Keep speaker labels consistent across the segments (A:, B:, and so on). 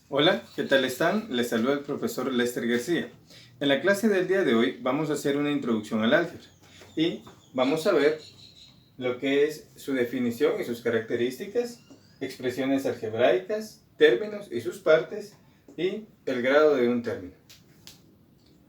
A: Hola, ¿qué tal están? Les saluda el profesor Lester García. En la clase del día de hoy vamos a hacer una introducción al álgebra y vamos a ver lo que es su definición y sus características, expresiones algebraicas, términos y sus partes y el grado de un término.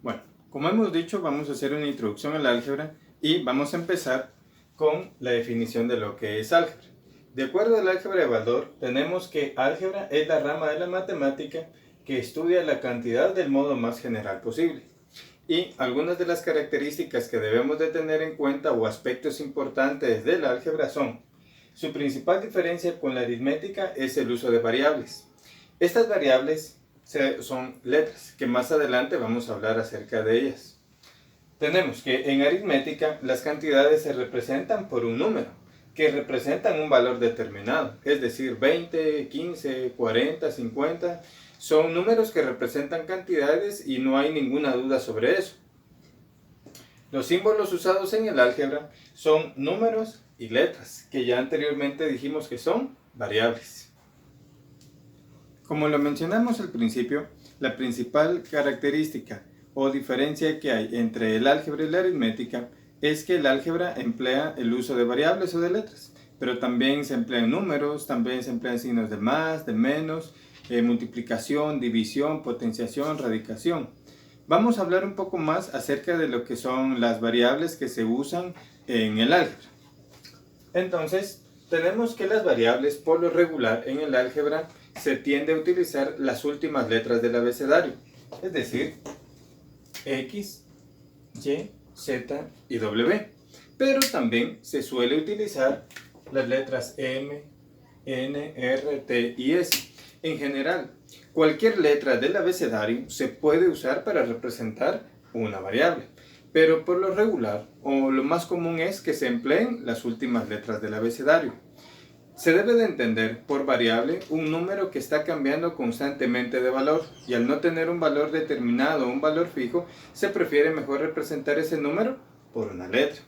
A: Bueno, como hemos dicho, vamos a hacer una introducción al álgebra y vamos a empezar con la definición de lo que es álgebra. De acuerdo al álgebra de Baldor, tenemos que álgebra es la rama de la matemática que estudia la cantidad del modo más general posible. Y algunas de las características que debemos de tener en cuenta o aspectos importantes del álgebra son: su principal diferencia con la aritmética es el uso de variables. Estas variables son letras, que más adelante vamos a hablar acerca de ellas. Tenemos que en aritmética las cantidades se representan por un número, que representan un valor determinado, es decir, 20, 15, 40, 50, son números que representan cantidades y no hay ninguna duda sobre eso. Los símbolos usados en el álgebra son números y letras, que ya anteriormente dijimos que son variables. Como lo mencionamos al principio, la principal característica o diferencia que hay entre el álgebra y la aritmética es que el álgebra emplea el uso de variables o de letras, pero también se emplean números, también se emplean signos de más, de menos, multiplicación, división, potenciación, radicación. Vamos a hablar un poco más acerca de lo que son las variables que se usan en el álgebra. Entonces, tenemos que las variables, por lo regular en el álgebra, se tiende a utilizar las últimas letras del abecedario, es decir, X, Y, Z y W. Pero también se suele utilizar las letras M, N, R, T y S. En general, cualquier letra del abecedario se puede usar para representar una variable, pero por lo regular o lo más común es que se empleen las últimas letras del abecedario. Se debe de entender por variable un número que está cambiando constantemente de valor, y al no tener un valor determinado o un valor fijo, se prefiere mejor representar ese número por una letra.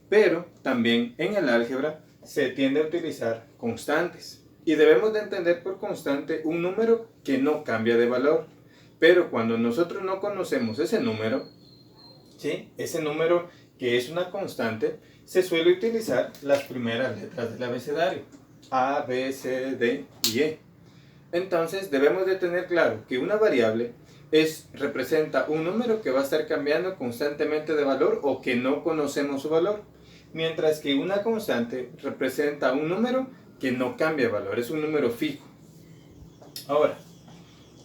A: Pero también en el álgebra se tiende a utilizar constantes, y debemos de entender por constante un número que no cambia de valor. Pero cuando nosotros no conocemos ese número, ¿sí? Ese número que es una constante, se suele utilizar las primeras letras del abecedario: A, B, C, D y E. Entonces debemos de tener claro que una variable representa un número que va a estar cambiando constantemente de valor o que no conocemos su valor, mientras que una constante representa un número que no cambia de valor, es un número fijo. Ahora,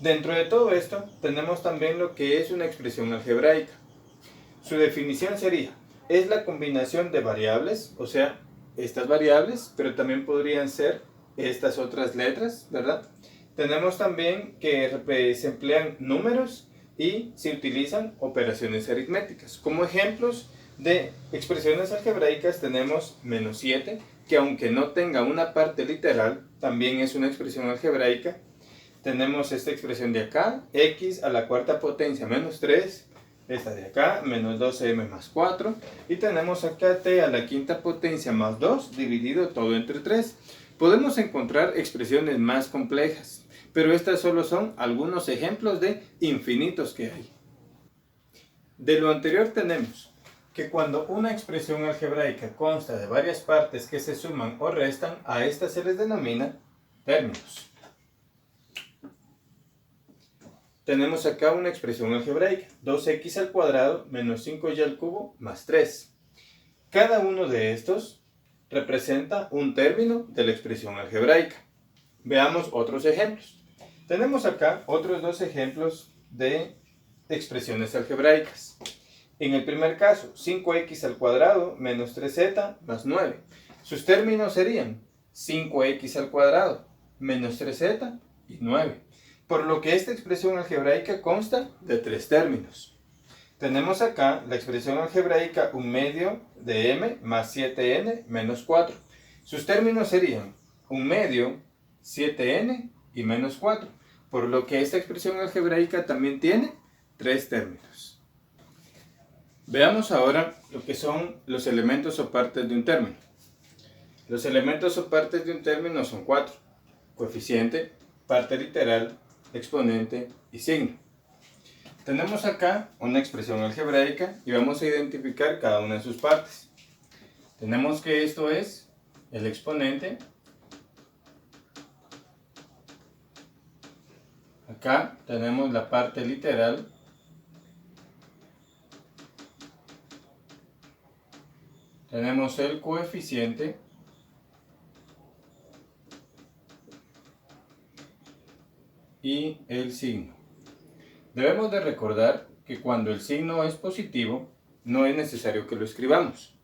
A: dentro de todo esto tenemos también lo que es una expresión algebraica. Su definición sería: es la combinación de variables, o sea, estas variables, pero también podrían ser estas otras letras, ¿verdad? Tenemos también que se emplean números y se utilizan operaciones aritméticas. Como ejemplos de expresiones algebraicas tenemos -7, que aunque no tenga una parte literal, también es una expresión algebraica. Tenemos esta expresión de acá, x a la cuarta potencia menos 3, esta de acá, menos 12m más 4, y tenemos acá t a la quinta potencia más 2, dividido todo entre 3. Podemos encontrar expresiones más complejas, pero estas solo son algunos ejemplos de infinitos que hay. De lo anterior tenemos que cuando una expresión algebraica consta de varias partes que se suman o restan, a estas se les denomina términos. Tenemos acá una expresión algebraica: 2x al cuadrado menos 5y al cubo más 3. Cada uno de estos representa un término de la expresión algebraica. Veamos otros ejemplos. Tenemos acá otros dos ejemplos de expresiones algebraicas. En el primer caso, 5x al cuadrado menos 3z más 9. Sus términos serían 5x al cuadrado menos 3z y 9. Por lo que esta expresión algebraica consta de tres términos. Tenemos acá la expresión algebraica 1 medio de m más 7n menos 4. Sus términos serían 1 medio, 7n y menos 4. Por lo que esta expresión algebraica también tiene tres términos. Veamos ahora lo que son los elementos o partes de un término. Los elementos o partes de un término son cuatro: coeficiente, parte literal, exponente y signo. Tenemos acá una expresión algebraica y vamos a identificar cada una de sus partes. Tenemos que esto es el exponente. Acá tenemos la parte literal. Tenemos el coeficiente. Y el signo. Debemos de recordar que cuando el signo es positivo, no es necesario que lo escribamos.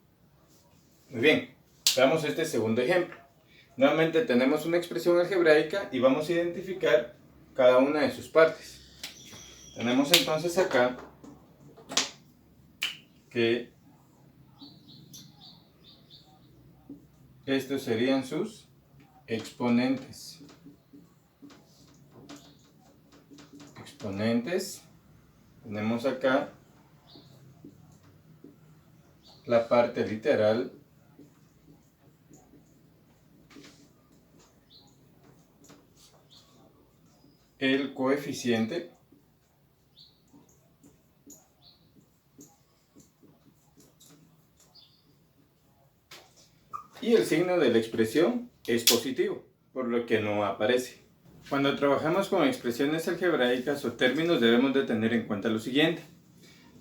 A: Muy bien, veamos este segundo ejemplo. Nuevamente tenemos una expresión algebraica y vamos a identificar cada una de sus partes. Tenemos entonces acá que estos serían sus exponentes. Tenemos acá la parte literal, el coeficiente y el signo de la expresión es positivo, por lo que no aparece. Cuando trabajamos con expresiones algebraicas o términos debemos de tener en cuenta lo siguiente.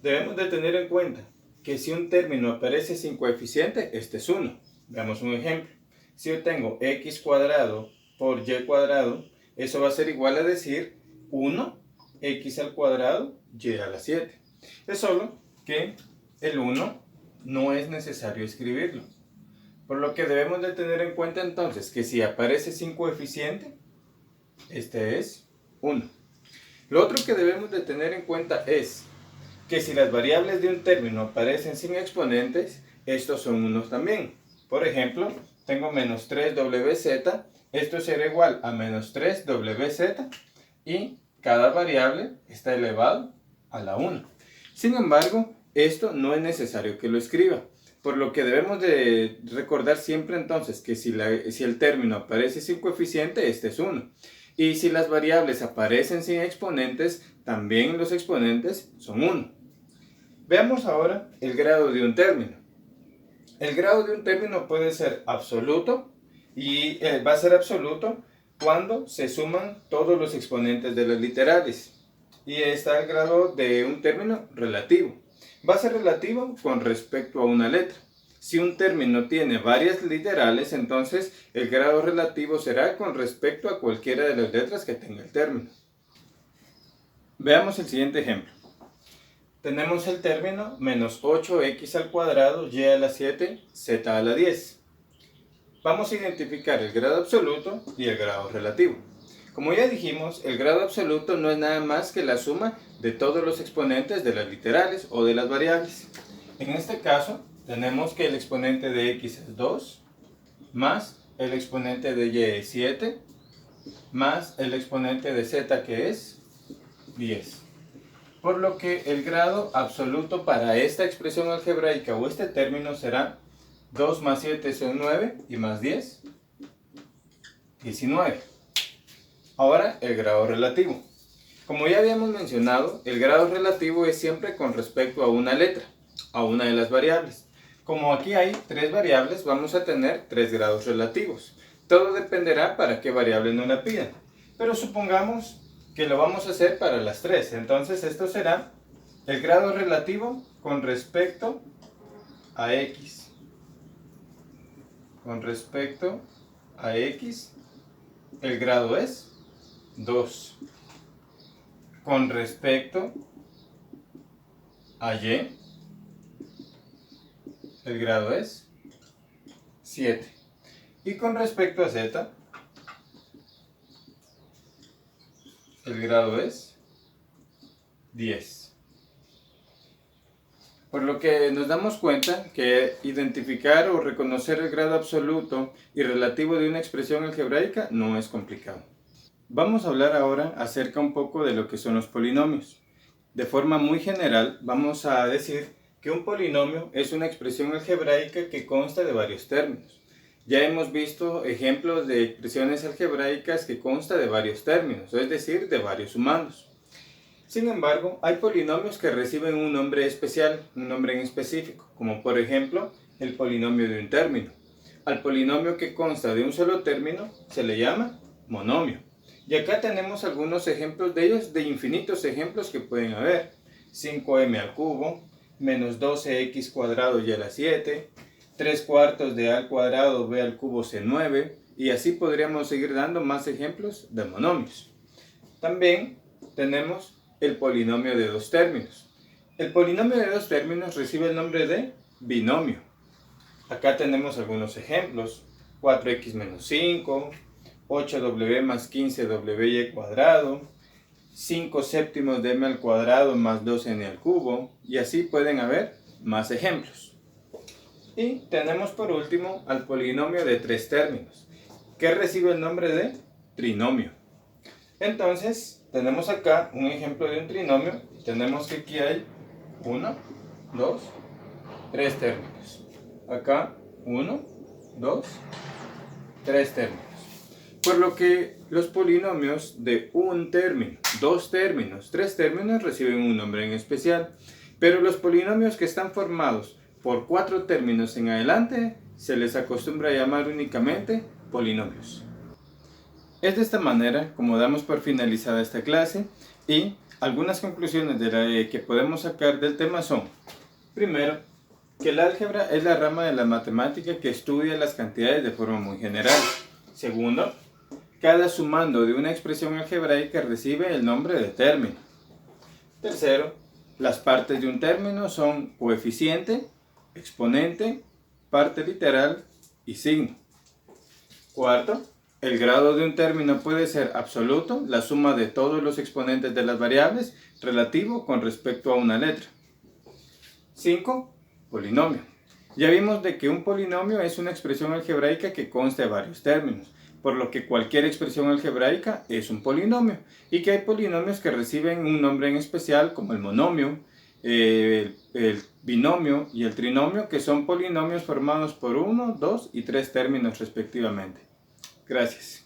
A: Debemos de tener en cuenta que si un término aparece sin coeficiente, este es 1. Veamos un ejemplo. Si yo tengo x cuadrado por y cuadrado, eso va a ser igual a decir 1x al cuadrado y a la 7. Es solo que el 1 no es necesario escribirlo. Por lo que debemos de tener en cuenta entonces que si aparece sin coeficiente, este es 1. Lo otro que debemos de tener en cuenta es que si las variables de un término aparecen sin exponentes, estos son unos también. Por ejemplo, tengo menos 3wz, esto será igual a menos 3wz y cada variable está elevado a la 1. Sin embargo, esto no es necesario que lo escriba. Por lo que debemos de recordar siempre entonces que si el término aparece sin coeficiente, este es 1. Y si las variables aparecen sin exponentes, también los exponentes son 1. Veamos ahora el grado de un término. El grado de un término puede ser absoluto y va a ser absoluto cuando se suman todos los exponentes de las literales. Y está el grado de un término relativo. Va a ser relativo con respecto a una letra. Si un término tiene varias literales, entonces el grado relativo será con respecto a cualquiera de las letras que tenga el término. Veamos el siguiente ejemplo. Tenemos el término menos 8x al cuadrado y a la 7 z a la 10. Vamos a identificar el grado absoluto y el grado relativo. Como ya dijimos, el grado absoluto no es nada más que la suma de todos los exponentes de las literales o de las variables. En este caso, tenemos que el exponente de x es 2, más el exponente de y es 7, más el exponente de z que es 10. Por lo que el grado absoluto para esta expresión algebraica o este término será 2 más 7 son 9 y más 10, 19. Ahora el grado relativo. Como ya habíamos mencionado, el grado relativo es siempre con respecto a una letra, a una de las variables. Como aquí hay 3 variables, vamos a tener 3 grados relativos. Todo dependerá para qué variable nos la pidan. Pero supongamos que lo vamos a hacer para las 3. Entonces esto será el grado relativo con respecto a x. Con respecto a x, el grado es 2. Con respecto a y, el grado es 7. Y con respecto a z, el grado es 10. Por lo que nos damos cuenta que identificar o reconocer el grado absoluto y relativo de una expresión algebraica no es complicado. Vamos a hablar ahora acerca un poco de lo que son los polinomios. De forma muy general, vamos a decir que un polinomio es una expresión algebraica que consta de varios términos, Ya hemos visto ejemplos de expresiones algebraicas que consta de varios términos, es decir, de varios sumandos. Sin embargo, hay polinomios que reciben un nombre especial, un nombre en específico, como por ejemplo el polinomio de un término. Al polinomio que consta de un solo término se le llama monomio. Y acá tenemos algunos ejemplos de ellos, de infinitos ejemplos que pueden haber. 5m al cubo, menos 12x cuadrado y a la 7, 3 cuartos de a al cuadrado b al cubo c9, y así podríamos seguir dando más ejemplos de monomios. También tenemos el polinomio de dos términos. El polinomio de dos términos recibe el nombre de binomio. Acá tenemos algunos ejemplos: 4x menos 5, 8w más 15w cuadrado, 5 séptimos de m al cuadrado más 2n al cubo, y así pueden haber más ejemplos. Y tenemos por último al polinomio de tres términos, que recibe el nombre de trinomio. Entonces, tenemos acá un ejemplo de un trinomio. Tenemos que aquí hay 1, 2, 3 términos. Acá 1, 2, 3 términos. Por lo que los polinomios de un término, dos términos, tres términos reciben un nombre en especial. Pero los polinomios que están formados por 4 términos en adelante se les acostumbra a llamar únicamente polinomios. Es de esta manera como damos por finalizada esta clase, y algunas conclusiones que podemos sacar del tema son: primero, que el álgebra es la rama de la matemática que estudia las cantidades de forma muy general. Segundo, cada sumando de una expresión algebraica recibe el nombre de término. Tercero, las partes de un término son coeficiente, exponente, parte literal y signo. Cuarto, el grado de un término puede ser absoluto, la suma de todos los exponentes de las variables, relativo con respecto a una letra. 5. Polinomio. Ya vimos de que un polinomio es una expresión algebraica que consta de varios términos, por lo que cualquier expresión algebraica es un polinomio, y que hay polinomios que reciben un nombre en especial, como el monomio, el binomio y el trinomio, que son polinomios formados por 1, 2 y 3 términos respectivamente. Gracias.